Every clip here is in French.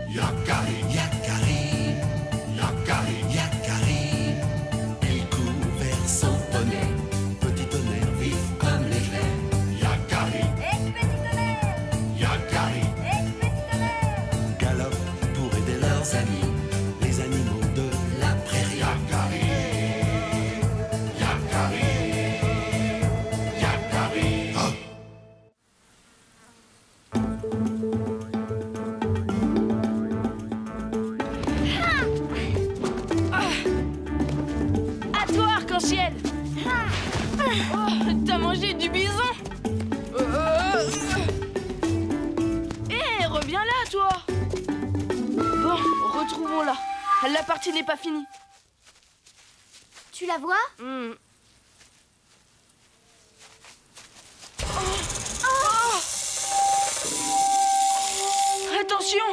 Yakari, Yakari, Yakari, Yakari. Il couvert son poney, petit tonnerre vif comme l'éclair. Yakari, Petit tonnerre, Yakari, petit tonnerre. galope pour aider leurs amis, les animaux de la prairie. Yakari, Yakari, Yakari. Oh. À toi, arc-en-ciel. Oh, t'as mangé du bison. Hé, reviens là, toi. Bon, retrouvons-la. La partie n'est pas finie. Tu la vois? Hmm. Attention.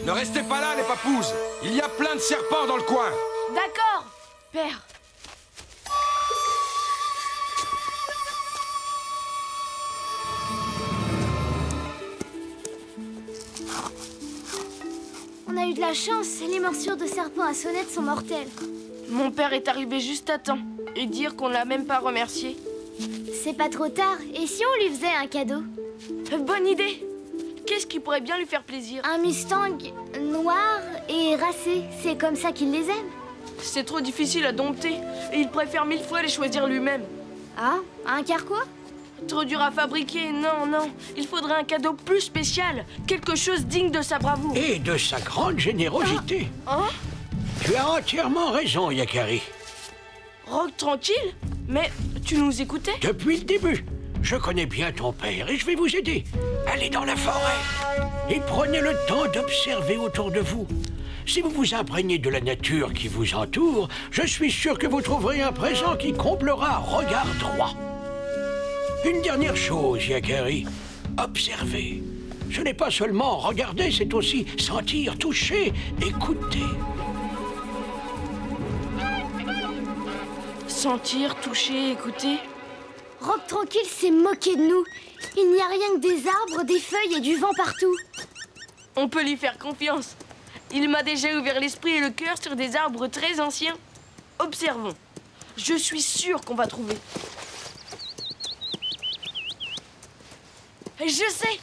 Ne restez pas là, les papouses. Il y a plein de serpents dans le coin. D'accord, père. On a eu de la chance, les morsures de serpent à sonnette sont mortelles. Mon père est arrivé juste à temps. Et dire qu'on l'a même pas remercié. C'est pas trop tard, et si on lui faisait un cadeau? Bonne idée. Qu'est-ce qui pourrait bien lui faire plaisir? Un Mustang noir et racé, c'est comme ça qu'il les aime. C'est trop difficile à dompter. Et il préfère 1000 fois les choisir lui-même. Ah, un carquois? Trop dur à fabriquer, non, non. Il faudrait un cadeau plus spécial. Quelque chose digne de sa bravoure. Et de sa grande générosité. Hein? Tu as entièrement raison, Yakari. Rock tranquille? Mais tu nous écoutais? Depuis le début, je connais bien ton père et je vais vous aider. Allez dans la forêt et prenez le temps d'observer autour de vous. Si vous vous imprégnez de la nature qui vous entoure, je suis sûr que vous trouverez un présent qui comblera regard droit. Une dernière chose, Yakari. Observez. Ce n'est pas seulement regarder, c'est aussi sentir, toucher, écouter. Sentir, toucher, écouter. Rock tranquille s'est moqué de nous. Il n'y a rien que des arbres, des feuilles et du vent partout. On peut lui faire confiance. Il m'a déjà ouvert l'esprit et le cœur sur des arbres très anciens. Observons. Je suis sûre qu'on va trouver. Je sais.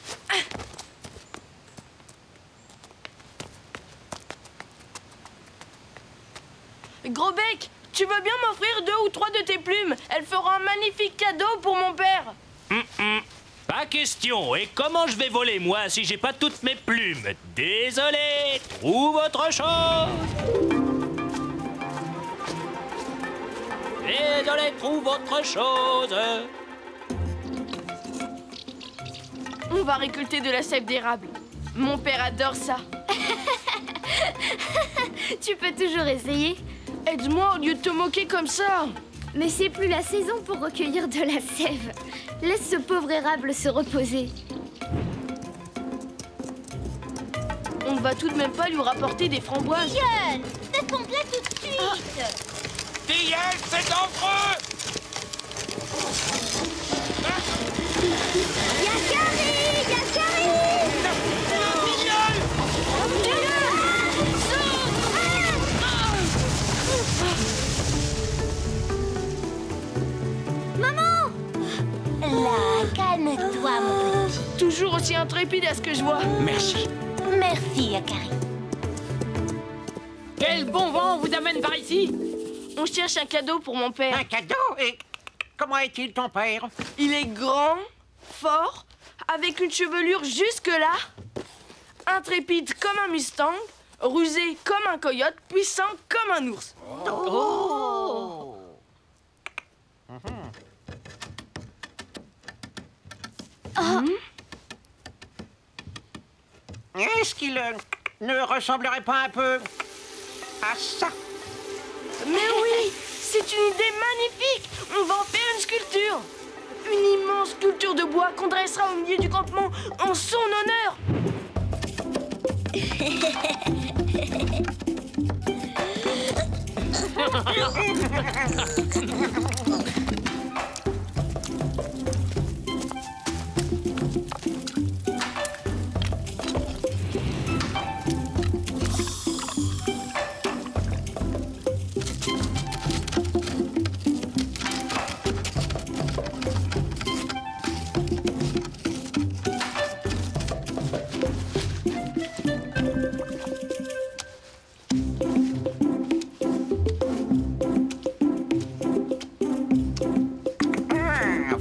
Gros bec, tu veux bien m'offrir 2 ou 3 de tes plumes? Elle fera un magnifique cadeau pour mon père. Pas question. Et comment je vais voler, moi, si j'ai pas toutes mes plumes? Désolé. Trouve autre chose. Désolé, trouve autre chose. On va récolter de la sève d'érable. Mon père adore ça. Tu peux toujours essayer. Aide-moi au lieu de te moquer comme ça. Mais c'est plus la saison pour recueillir de la sève. Laisse ce pauvre érable se reposer. On va tout de même pas lui rapporter des framboises. Gueule! Décompte-la tout de suite! Tilleul, c'est dangereux. Yakari! Yakari! Maman! Là, calme-toi, mon petit. Toujours aussi intrépide à ce que je vois. Merci. Merci, Yakari. Quel bon vent vous amène par ici? On cherche un cadeau pour mon père. Un cadeau? Et comment est-il, ton père? Il est grand, fort, avec une chevelure jusque-là, intrépide comme un Mustang, rusé comme un coyote, puissant comme un ours. Oh! Est-ce qu'il ne ressemblerait pas un peu à ça? Mais oui, c'est une idée magnifique. On va en faire une sculpture. Une immense sculpture de bois qu'on dressera au milieu du campement en son honneur.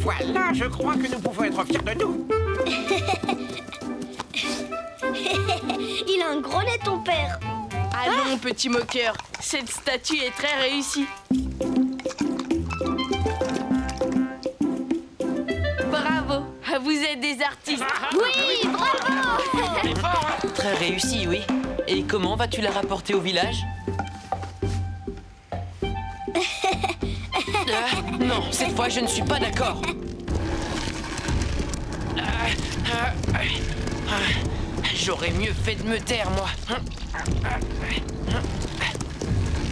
Voilà, je crois que nous pouvons être fiers de nous. Il a un gros nez, ton père. Allons, petit moqueur, cette statue est très réussie. Bravo, vous êtes des artistes. Oui, bravo. Très réussi, oui. Et comment vas-tu la rapporter au village? Non, cette fois, je ne suis pas d'accord. J'aurais mieux fait de me taire, moi.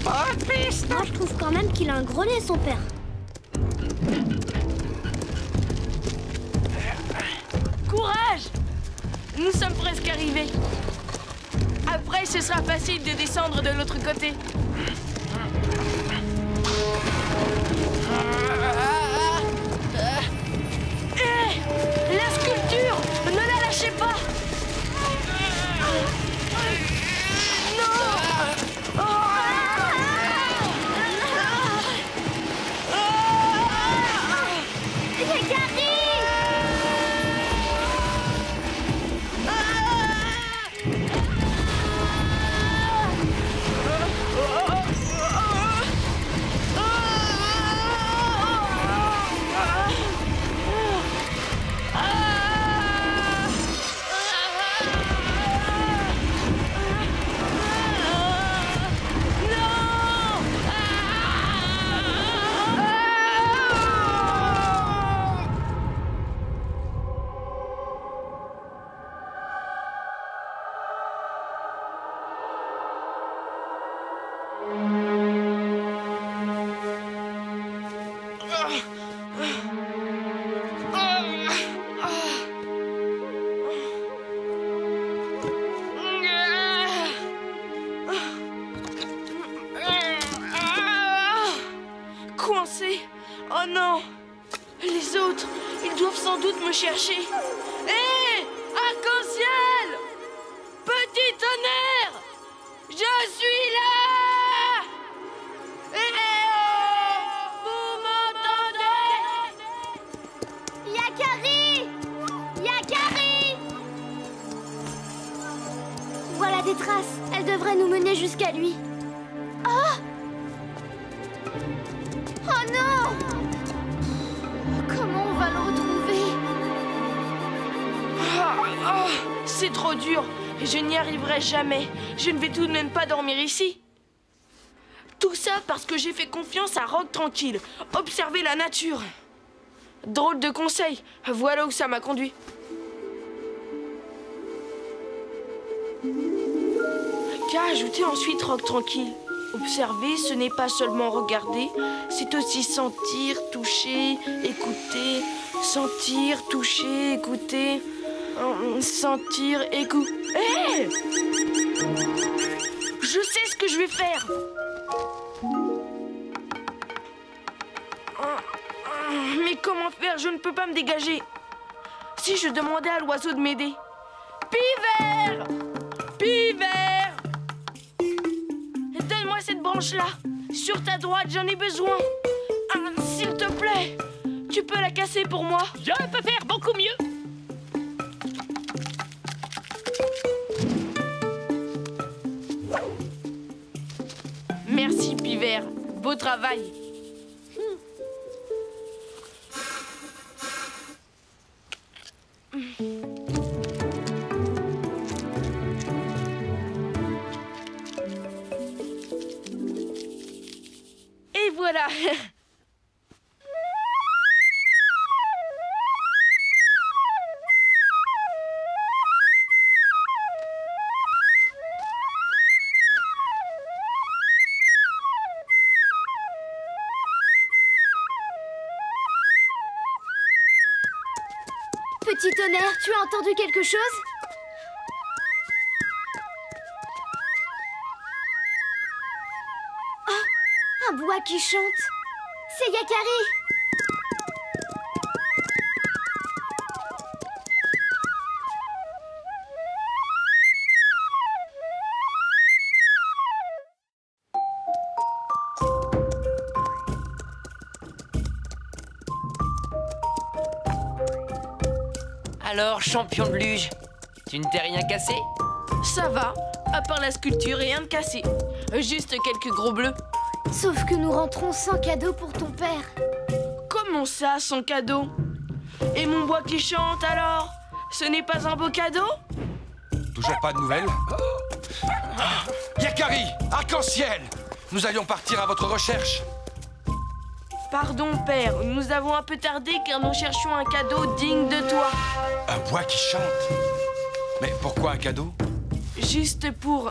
Moi, je trouve quand même qu'il a un gros nez, son père. Courage! Nous sommes presque arrivés. Après, ce sera facile de descendre de l'autre côté. Hé! La sculpture! Ne la lâchez pas! Coincé. Oh non! Les autres, ils doivent sans doute me chercher. Hé! Arc-en-ciel! Petit tonnerre! Je suis là! Hé! Vous m'entendez? Yakari! Yakari! Voilà des traces. Elles devraient nous mener jusqu'à lui. Oh! Oh non! Comment on va le retrouver? C'est trop dur. Je n'y arriverai jamais. Je ne vais tout de même pas dormir ici. Tout ça parce que j'ai fait confiance à Rock Tranquille. Observer la nature. Drôle de conseil. Voilà où ça m'a conduit. Qu'a ajouté ensuite Rock Tranquille? Observer, ce n'est pas seulement regarder, c'est aussi sentir, toucher, écouter. Sentir, toucher, écouter. Sentir, écouter. Hé! Je sais ce que je vais faire. Mais comment faire? Je ne peux pas me dégager. Si je demandais à l'oiseau de m'aider. Pivert! Pivert! Donne-moi cette branche-là. Sur ta droite, j'en ai besoin. S'il te plaît, tu peux la casser pour moi? Je peux faire beaucoup mieux. Merci, Pivert. Beau travail. Et voilà. Petit tonnerre, tu as entendu quelque chose? Oh, un bois qui chante. C'est Yakari. Alors, champion de luge, tu ne t'es rien cassé? Ça va, à part la sculpture, rien de cassé. Juste quelques gros bleus. Sauf que nous rentrons sans cadeau pour ton père. Comment ça, sans cadeau? Et mon bois qui chante alors? Ce n'est pas un beau cadeau? Toujours pas de nouvelles? Yakari, arc-en-ciel! Nous allions partir à votre recherche. Pardon, père, nous avons un peu tardé car nous cherchions un cadeau digne de toi. Un bois qui chante? Mais pourquoi un cadeau? Juste pour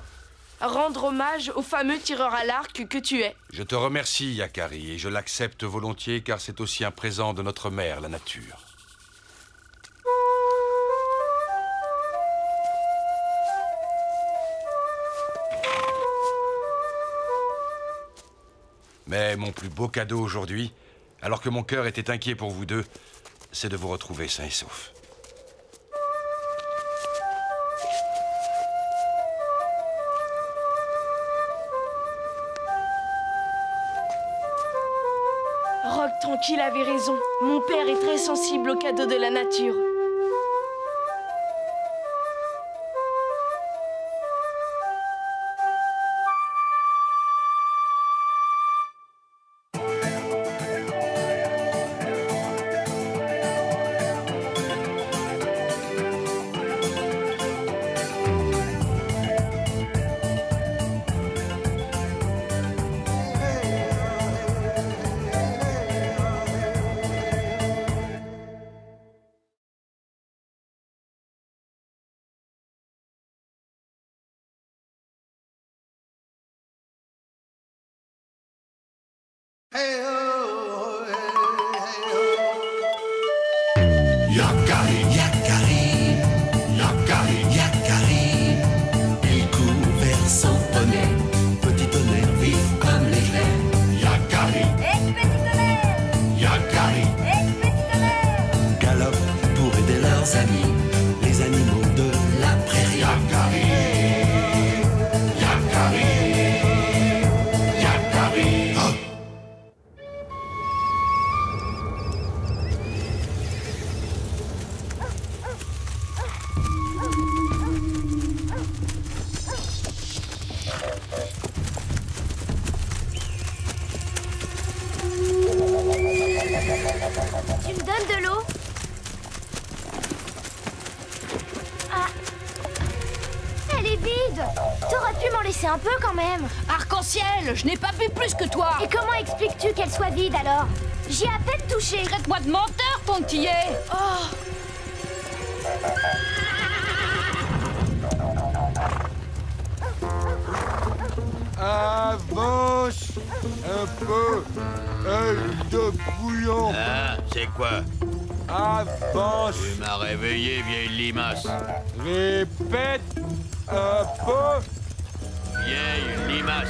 rendre hommage au fameux tireur à l'arc que tu es. Je te remercie, Yakari, et je l'accepte volontiers car c'est aussi un présent de notre mère, la nature. Mais mon plus beau cadeau aujourd'hui, alors que mon cœur était inquiet pour vous deux, c'est de vous retrouver sains et saufs. Rock Tranquille avait raison. Mon père est très sensible aux cadeaux de la nature. Yakari, Yakari, Yakari, Yakari. Il court vers son poney, petit tonnerre vif comme l'éclair. Yakari, Petit tonnerre! Yakari, Petit tonnerre! galope pour aider leurs amis, les animaux de la prairie. Yakari, Yakari, Yakari. Oh. Tu me donnes de l'eau? Ah. Elle est vide. T'aurais pu m'en laisser un peu quand même. Arc-en-ciel, je n'ai pas bu plus que toi. Et comment expliques-tu qu'elle soit vide alors? J'y ai à peine touché. Traite-moi de menteur, pontillé. Oh, Avance un peu, œil de bouillon. Ah, c'est quoi? Avance, Tu m'as réveillé, vieille limace. répète un peu. Vieille limace.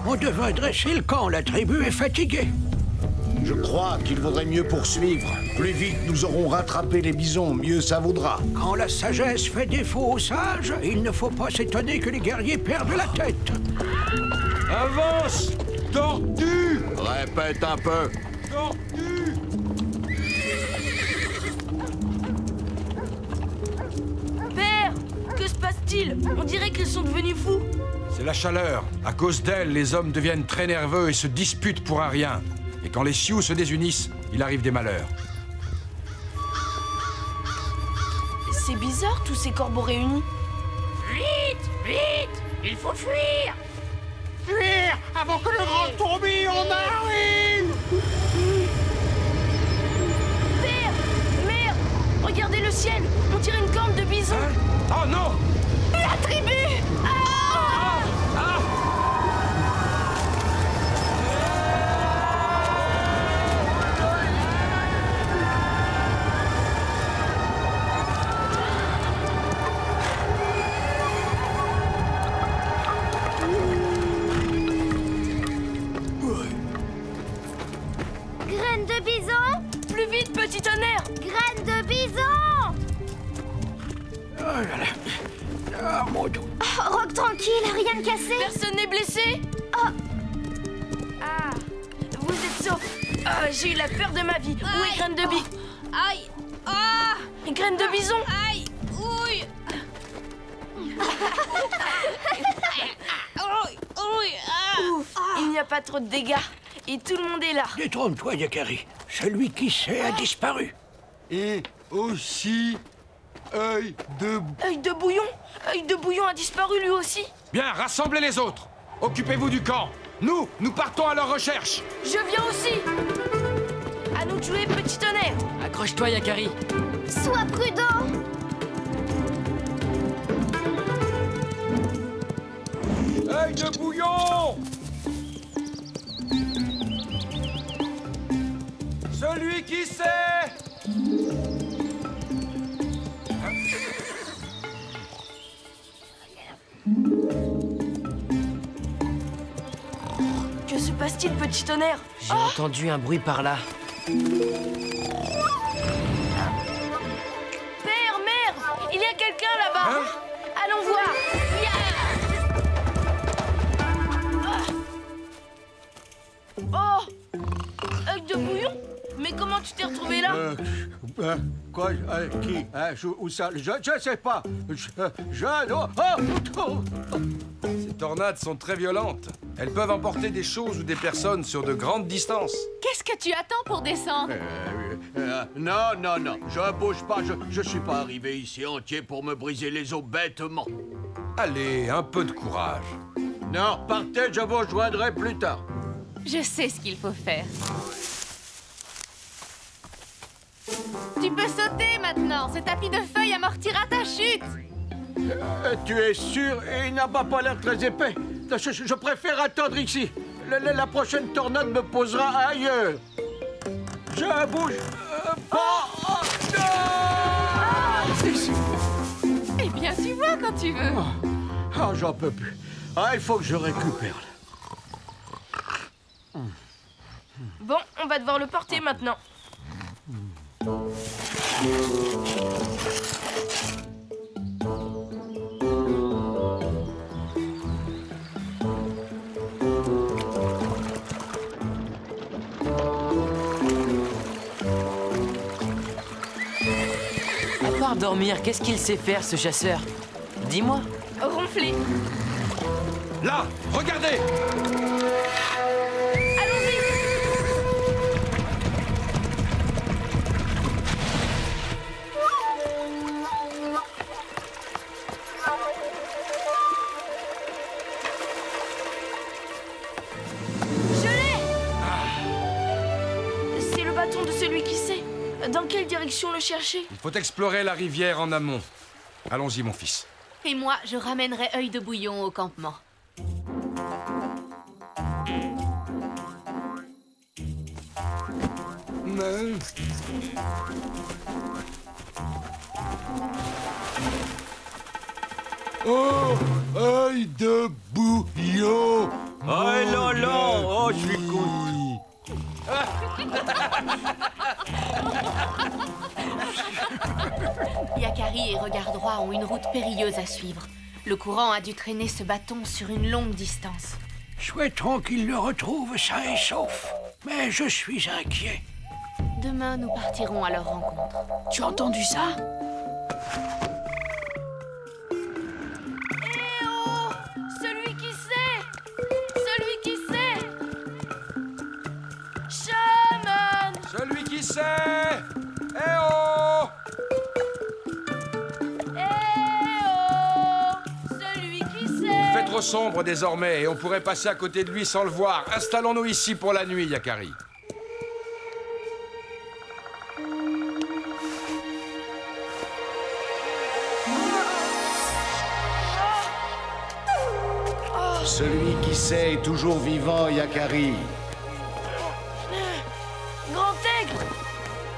On devrait dresser le camp, la tribu est fatiguée. Je crois qu'il vaudrait mieux poursuivre. Plus vite nous aurons rattrapé les bisons, mieux ça vaudra. Quand la sagesse fait défaut aux sages, il ne faut pas s'étonner que les guerriers perdent la tête. Avance, tortue, Répète un peu. tortue. père, que se passe-t-il? On dirait qu'ils sont devenus fous. C'est la chaleur. À cause d'elle, les hommes deviennent très nerveux et se disputent pour un rien. Et quand les Sioux se désunissent, il arrive des malheurs. C'est bizarre, tous ces corbeaux réunis. Vite, vite, il faut fuir. Fuir avant que le grand tourbillon n'arrive. Père, mère, regardez le ciel. On dirait une corne de bison. Oh non! La tribu! là là. Ah, mon dos. Oh, Rock, tranquille, rien de cassé. Personne n'est blessé? Oh. Ah, vous êtes sauf. Ah, j'ai eu la peur de ma vie. Où est Graine de Bison? Aïe. Ah. Graine de Bison? Aïe. Ouille. Ouf, il n'y a pas trop de dégâts. Et tout le monde est là. Détrompe-toi, Yakari. Celui qui sait a disparu. Et aussi... œil de... Œil de Bouillon? Œil de Bouillon a disparu lui aussi. Bien, rassemblez les autres. Occupez-vous du camp. Nous partons à leur recherche. Je viens aussi. À nous de jouer, petit tonnerre. Accroche-toi, Yakari. Sois prudent. œil de bouillon! Celui qui sait! Que se passe-t-il, petit tonnerre? J'ai entendu un bruit par là. Père, mère, il y a quelqu'un là-bas. Hein? Allons voir. Oh, œil de bouillon? Mais comment tu t'es retrouvé là? Quoi? Qui? Où ça? Je sais pas. Ces tornades sont très violentes. Elles peuvent emporter des choses ou des personnes sur de grandes distances. Qu'est-ce que tu attends pour descendre? Non, je bouge pas, je suis pas arrivé ici entier pour me briser les os bêtement. Allez, un peu de courage. Non, partez, je vous rejoindrai plus tard. Je sais ce qu'il faut faire. Tu peux sauter maintenant. Ce tapis de feuilles amortira ta chute. Tu es sûr? Il n'a pas l'air très épais. Je préfère attendre ici. La prochaine tornade me posera ailleurs. Je bouge pas. Eh bien, tu vois quand tu veux. Ah, j'en peux plus. Ah, il faut que je récupère. Bon, on va devoir le porter maintenant. À part dormir, qu'est-ce qu'il sait faire, ce chasseur? Dis-moi. Ronfler. Là, regardez! Allons-y. Je l'ai. C'est le bâton de celui qui sait. Dans quelle direction le chercher? Il faut explorer la rivière en amont. Allons-y, mon fils. Et moi, je ramènerai œil de bouillon au campement. Oh, œil de bouillon! Oh là là! Oh, je suis content. Yakari et Regard Droit ont une route périlleuse à suivre. Le courant a dû traîner ce bâton sur une longue distance. Souhaitons qu'il le retrouve sain et sauf. Mais je suis inquiet. Demain, nous partirons à leur rencontre. Tu as entendu ça? Eh oh! Celui qui sait! Celui qui sait! Shaman! Celui qui sait! Eh oh! Eh oh! Celui qui sait! Il fait trop sombre désormais et on pourrait passer à côté de lui sans le voir. Installons-nous ici pour la nuit, Yakari. Celui qui sait est toujours vivant, Yakari. Grand Aigre!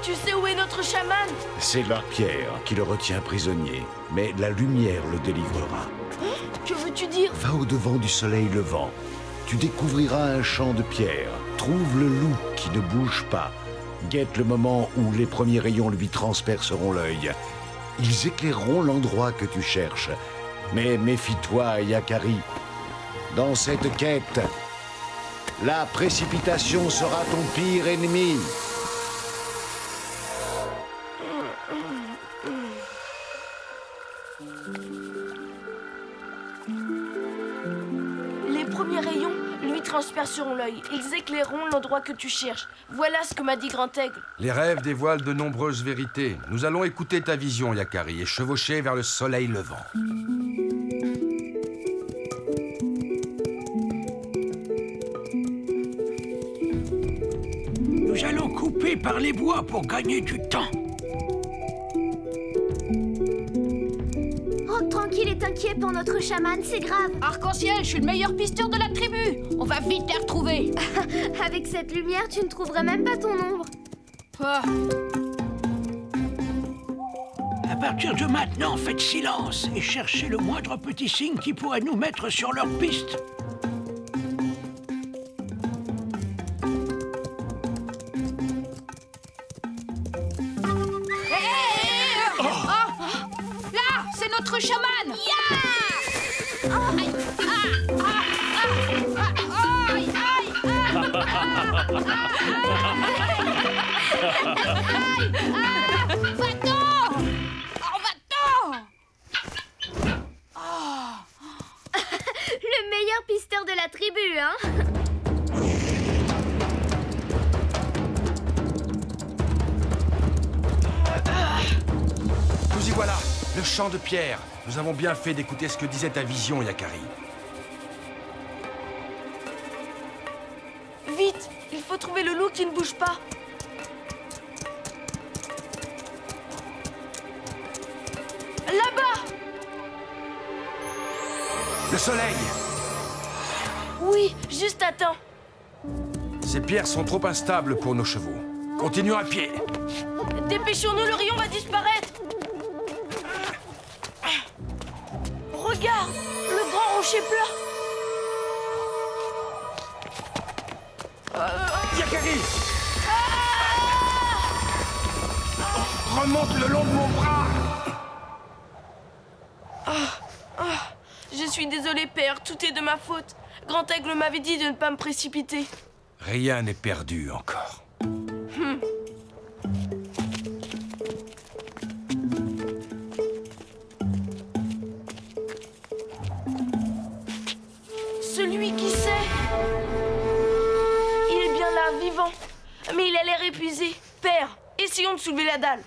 Tu sais où est notre chaman? C'est la pierre qui le retient prisonnier, mais la lumière le délivrera. Que veux-tu dire? Va au-devant du soleil levant. Tu découvriras un champ de pierre. Trouve le loup qui ne bouge pas. Guette le moment où les premiers rayons lui transperceront l'œil. Ils éclaireront l'endroit que tu cherches. Mais méfie-toi, Yakari. Dans cette quête, la précipitation sera ton pire ennemi. Les premiers rayons lui transperceront l'œil. Ils éclaireront l'endroit que tu cherches. Voilà ce que m'a dit Grand Aigle. Les rêves dévoilent de nombreuses vérités. Nous allons écouter ta vision, Yakari, et chevaucher vers le soleil levant. Nous allons couper par les bois pour gagner du temps. Rock Tranquille est inquiet pour notre chaman, c'est grave. Arc-en-ciel, je suis le meilleur pisteur de la tribu. On va vite les retrouver. Avec cette lumière, tu ne trouverais même pas ton ombre. À partir de maintenant, faites silence et cherchez le moindre petit signe qui pourrait nous mettre sur leur piste. Là, c'est notre chaman. Va-t'en! Le meilleur pisteur de la tribu, hein? Nous y voilà, le champ de pierre. Nous avons bien fait d'écouter ce que disait ta vision, Yakari. Vite, il faut trouver le loup qui ne bouge pas. Là-bas! Le soleil! Oui, juste à temps. Ces pierres sont trop instables pour nos chevaux. Continuons à pied. Dépêchons-nous, le rayon va disparaître. Regarde, le grand rocher plat. Yakari! Remonte le long de mon bras! Je suis désolé, père, tout est de ma faute. Grand Aigle m'avait dit de ne pas me précipiter. Rien n'est perdu encore. Celui qui sait. Il est bien là, vivant. Mais il a l'air épuisé. Père, essayons de soulever la dalle.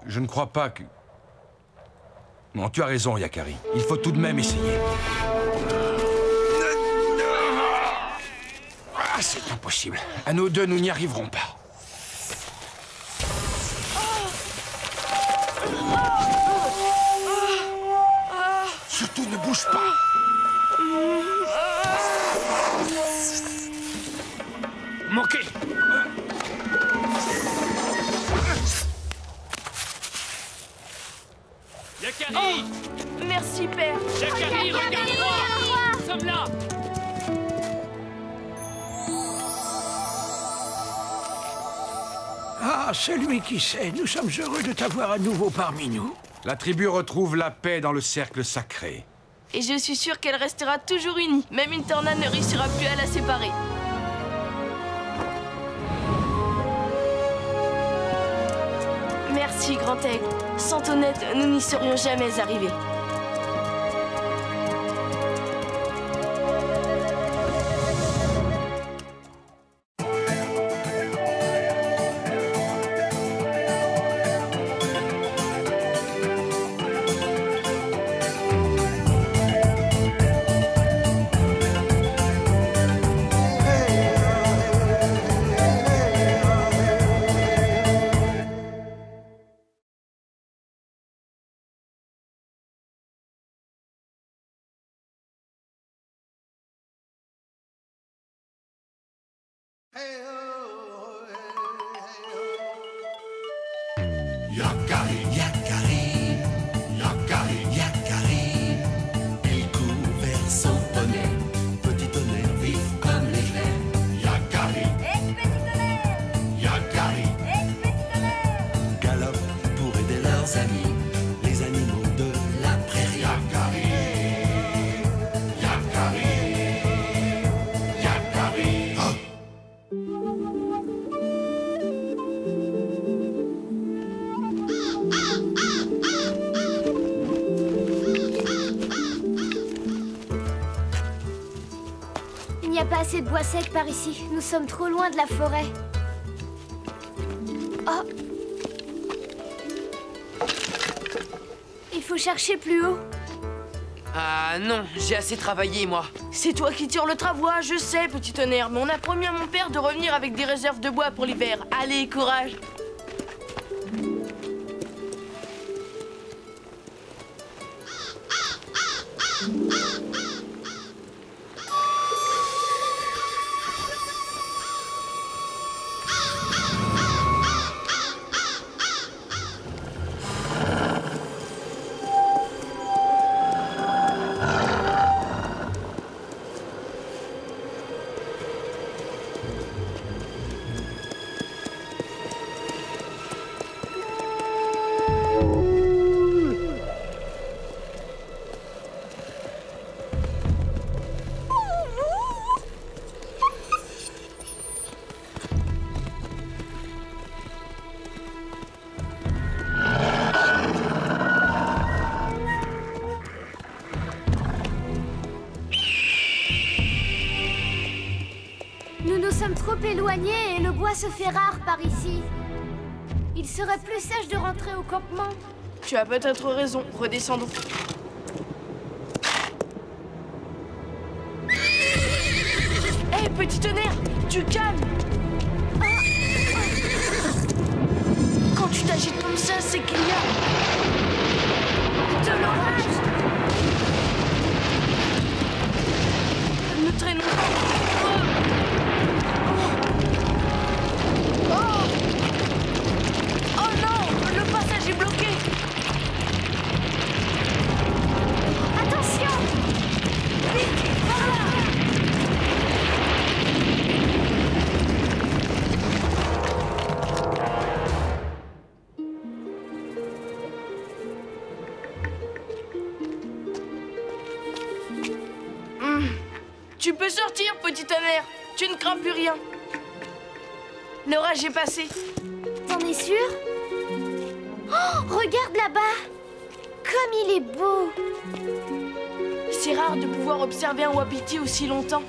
Je ne crois pas que... Non, tu as raison, Yakari. Il faut tout de même essayer. Ah, c'est impossible. À nous deux, nous n'y arriverons pas. Surtout, ne bouge pas. Manqué. Yakari! Merci, père. Yakari, regarde-moi! Nous sommes là! Ah, celui qui sait, nous sommes heureux de t'avoir à nouveau parmi nous. La tribu retrouve la paix dans le cercle sacré. Et je suis sûre qu'elle restera toujours unie. Même une tornade ne réussira plus à la séparer. Merci, Grand Aigle. Sans ton aide, nous n'y serions jamais arrivés. Yakari, Yakari, Yakari, Yakari. Il court vers son poney, petit tonnerre vif comme l'éclair. Yakari, Petit tonnerre, Yakari, petit tonnerre. galope pour aider la leurs amis, les animaux de la prairie. Yakari, Yakari, Yakari. Il n'y a pas assez de bois sec par ici. Nous sommes trop loin de la forêt. Oh! Il faut chercher plus haut. Ah non, j'ai assez travaillé, moi. C'est toi qui tires le travois, je sais, petit tonnerre, mais on a promis à mon père de revenir avec des réserves de bois pour l'hiver. Allez, courage! Nous sommes trop éloignés et le bois se fait rare par ici. Il serait plus sage de rentrer au campement. Tu as peut-être raison, redescendons. Hé, petit tonnerre, tu calmes. Quand tu t'agites comme ça, c'est qu'il y a de l'orage. Ne traînons pas. Oh non, le passage est bloqué. Attention! Vite, par là! Tu peux sortir, petit tonnerre. Tu ne crains plus rien. L'orage est passé. T'en es sûr? Oh, regarde là-bas! Comme il est beau! C'est rare de pouvoir observer un wapiti aussi longtemps.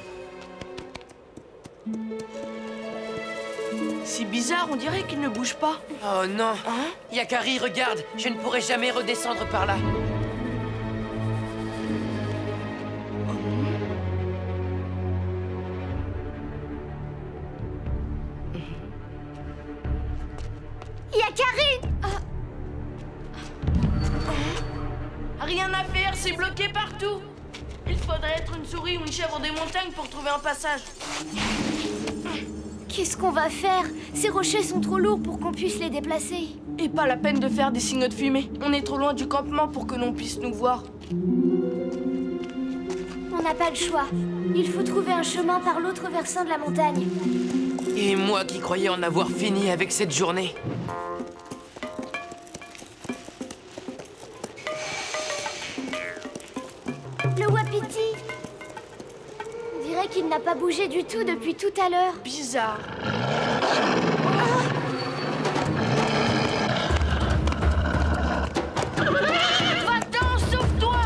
C'est bizarre, on dirait qu'il ne bouge pas. Oh non! Yakari, regarde! Je ne pourrai jamais redescendre par là. Yakari! Rien à faire, c'est bloqué partout. Il faudrait être une souris ou une chèvre des montagnes pour trouver un passage. Qu'est-ce qu'on va faire? Ces rochers sont trop lourds pour qu'on puisse les déplacer. Et pas la peine de faire des signaux de fumée. On est trop loin du campement pour que l'on puisse nous voir. On n'a pas le choix. Il faut trouver un chemin par l'autre versant de la montagne. Et moi qui croyais en avoir fini avec cette journée. Le wapiti! On dirait qu'il n'a pas bougé du tout depuis tout à l'heure. Bizarre. Va-t'en, sauve-toi!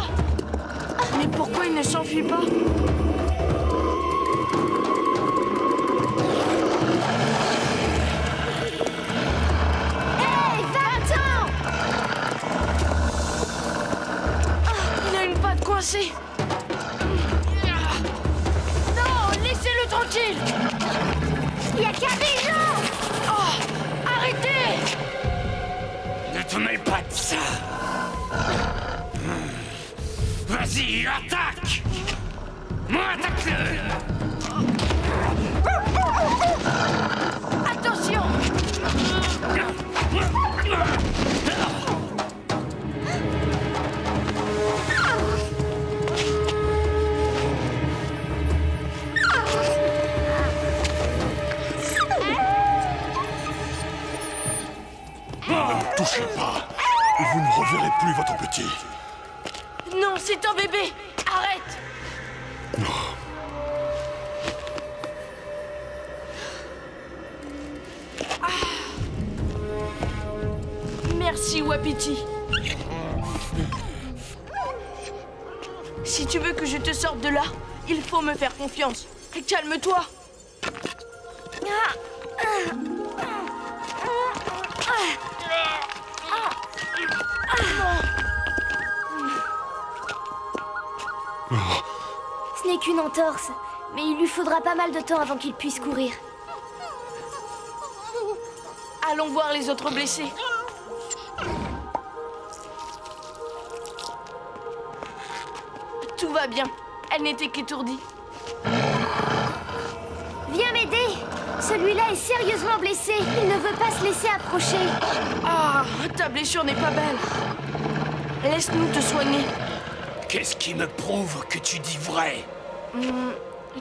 Mais pourquoi il ne s'enfuit pas? Hey, va-t'en! Il a une patte coincée. Non, laissez-le tranquille. Yakari, non! Oh, arrêtez! Ne te mêle pas de ça. Vas-y, attaque. Moi, attaque-le. Attention! Ne me touchez pas. Vous ne reverrez plus votre petit. Non, c'est un bébé. Arrête. Merci, Wapiti. Si tu veux que je te sorte de là, il faut me faire confiance. Et calme-toi. Ce n'est qu'une entorse, mais il lui faudra pas mal de temps avant qu'il puisse courir. Allons voir les autres blessés. Tout va bien. Elle n'était qu'étourdie. Viens m'aider. Celui-là est sérieusement blessé. Il ne veut pas se laisser approcher. Ah, ta blessure n'est pas belle. Laisse-nous te soigner. Qu'est-ce qui me prouve que tu dis vrai?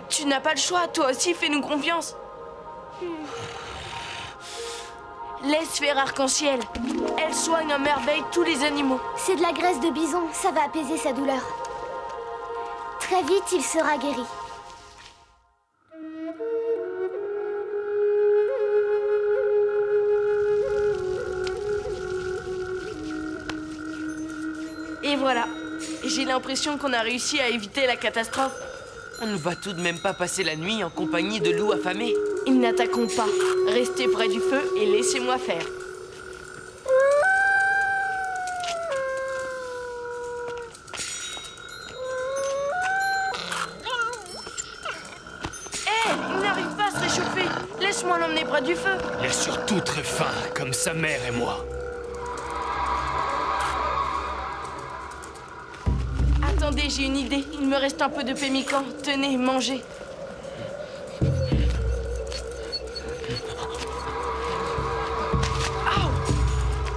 Tu n'as pas le choix. Toi aussi, fais-nous confiance. Laisse faire Arc-en-Ciel. Elle soigne à merveille tous les animaux. C'est de la graisse de bison. Ça va apaiser sa douleur. Très vite, il sera guéri. Et voilà. J'ai l'impression qu'on a réussi à éviter la catastrophe. On ne va tout de même pas passer la nuit en compagnie de loups affamés. Ils n'attaqueront pas. Restez près du feu et laissez-moi faire. Il n'arrive pas à se réchauffer. Laisse-moi l'emmener près du feu. Il est surtout très faim, comme sa mère et moi. Attendez, j'ai une idée. Il me reste un peu de pémican. Tenez, mangez. Aouh!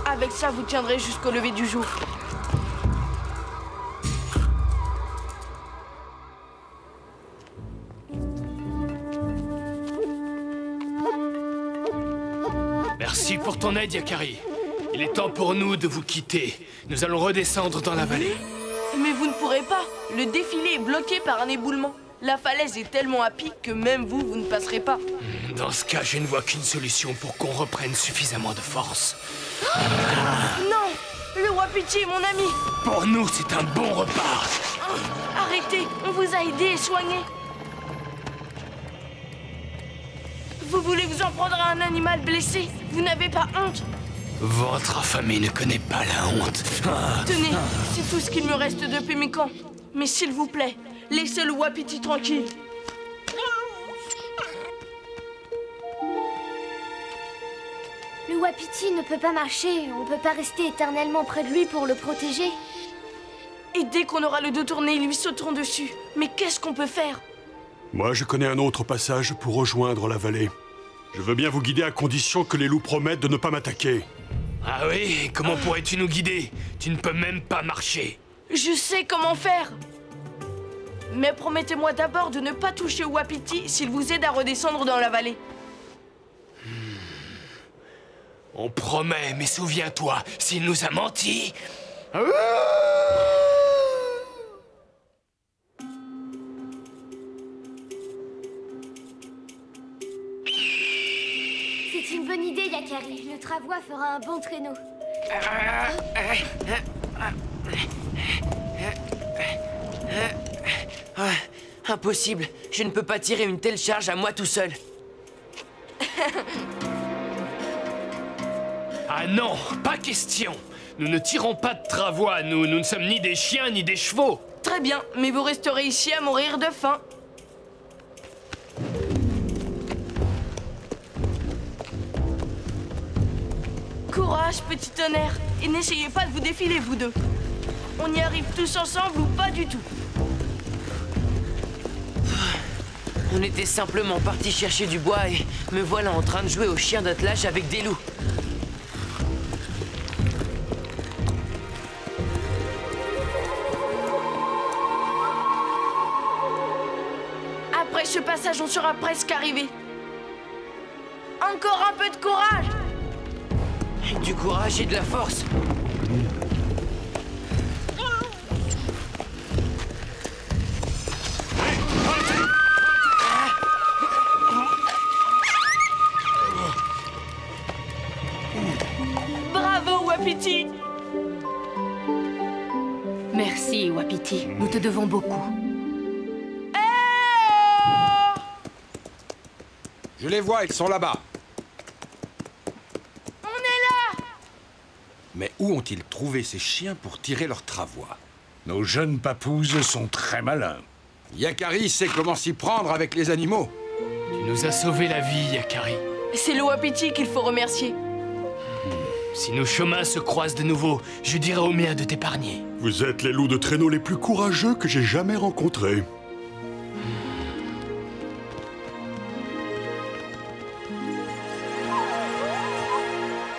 Avec ça, vous tiendrez jusqu'au lever du jour. Merci pour ton aide, Yakari. Il est temps pour nous de vous quitter. Nous allons redescendre dans la vallée. Mais vous ne pourrez pas. Le défilé est bloqué par un éboulement. La falaise est tellement à pic que même vous, vous ne passerez pas. Dans ce cas, je ne vois qu'une solution pour qu'on reprenne suffisamment de force. Non! Le Wapiti est mon ami. Pour nous, c'est un bon repas. Arrêtez, on vous a aidé et soigné. Vous voulez vous en prendre à un animal blessé? Vous n'avez pas honte? Votre affamé ne connaît pas la honte. Tenez, c'est tout ce qu'il me reste de pémican. Mais s'il vous plaît, laissez le Wapiti tranquille. Le Wapiti ne peut pas marcher. On ne peut pas rester éternellement près de lui pour le protéger. Et dès qu'on aura le dos tourné, ils lui sauteront dessus. Mais qu'est-ce qu'on peut faire? Moi, je connais un autre passage pour rejoindre la vallée. Je veux bien vous guider à condition que les loups promettent de ne pas m'attaquer. Ah oui? Comment pourrais-tu nous guider? Tu ne peux même pas marcher. Je sais comment faire. Mais promettez-moi d'abord de ne pas toucher au Wapiti s'il vous aide à redescendre dans la vallée. On promet, mais souviens-toi, s'il nous a menti... C'est une bonne idée, Yakari. Le travois fera un bon traîneau. Impossible. Je ne peux pas tirer une telle charge à moi tout seul. Ah non, pas question. Nous ne tirons pas de travois, nous ne sommes ni des chiens ni des chevaux. Très bien, mais vous resterez ici à mourir de faim. Courage, petit tonnerre, et n'essayez pas de vous défiler, vous deux. On y arrive tous ensemble ou pas du tout. On était simplement partis chercher du bois et me voilà en train de jouer au chien d'attelage avec des loups. Après ce passage, on sera presque arrivé. Encore un peu de courage! Du courage et de la force. Bravo, Wapiti! Merci, Wapiti. Nous te devons beaucoup. Je les vois, ils sont là-bas. On est là! Mais où ont-ils trouvé ces chiens pour tirer leur travois? Nos jeunes papouses sont très malins. Yakari sait comment s'y prendre avec les animaux. Tu nous as sauvé la vie, Yakari. C'est le Wapiti qu'il faut remercier. Si nos chemins se croisent de nouveau, je dirai au mien de t'épargner. Vous êtes les loups de traîneau les plus courageux que j'ai jamais rencontrés.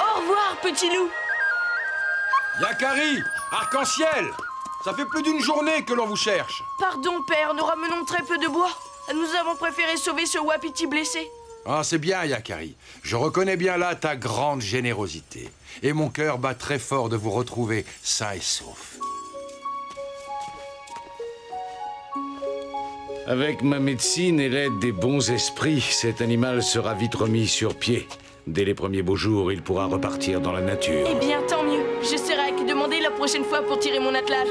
Au revoir, petit loup! Yakari! Arc-en-ciel! Ça fait plus d'une journée que l'on vous cherche. Pardon, père, nous ramenons très peu de bois. Nous avons préféré sauver ce Wapiti blessé. Ah, c'est bien, Yakari. Je reconnais bien là ta grande générosité. Et mon cœur bat très fort de vous retrouver sain et sauf. Avec ma médecine et l'aide des bons esprits, cet animal sera vite remis sur pied. Dès les premiers beaux jours, il pourra repartir dans la nature. Eh bien, tant mieux. Je serai à qui demander la prochaine fois pour tirer mon attelage.